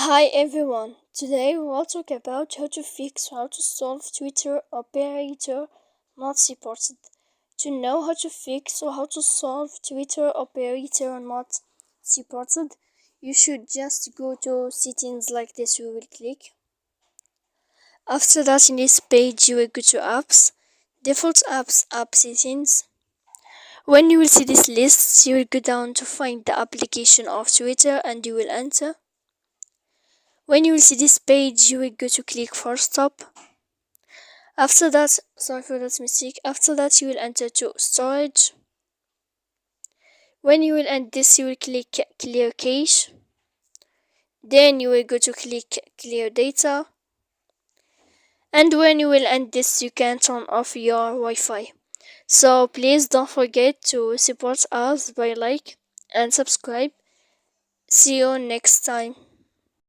Hi everyone, today we will talk about how to solve Twitter operator not supported. To know how to fix or how to solve Twitter operator not supported, you should just go to settings like this. You will click. After that, in this page, you will go to apps, default apps, app settings. When you will see this list, you will go down to find the application of Twitter and you will enter. When you will see this page, you will go to click for stop. After that, sorry for that mistake. After that, you will enter to storage. When you will end this, you will click clear cache. Then you will go to click clear data. And when you will end this, you can turn off your Wi-Fi. So please don't forget to support us by like and subscribe. See you next time.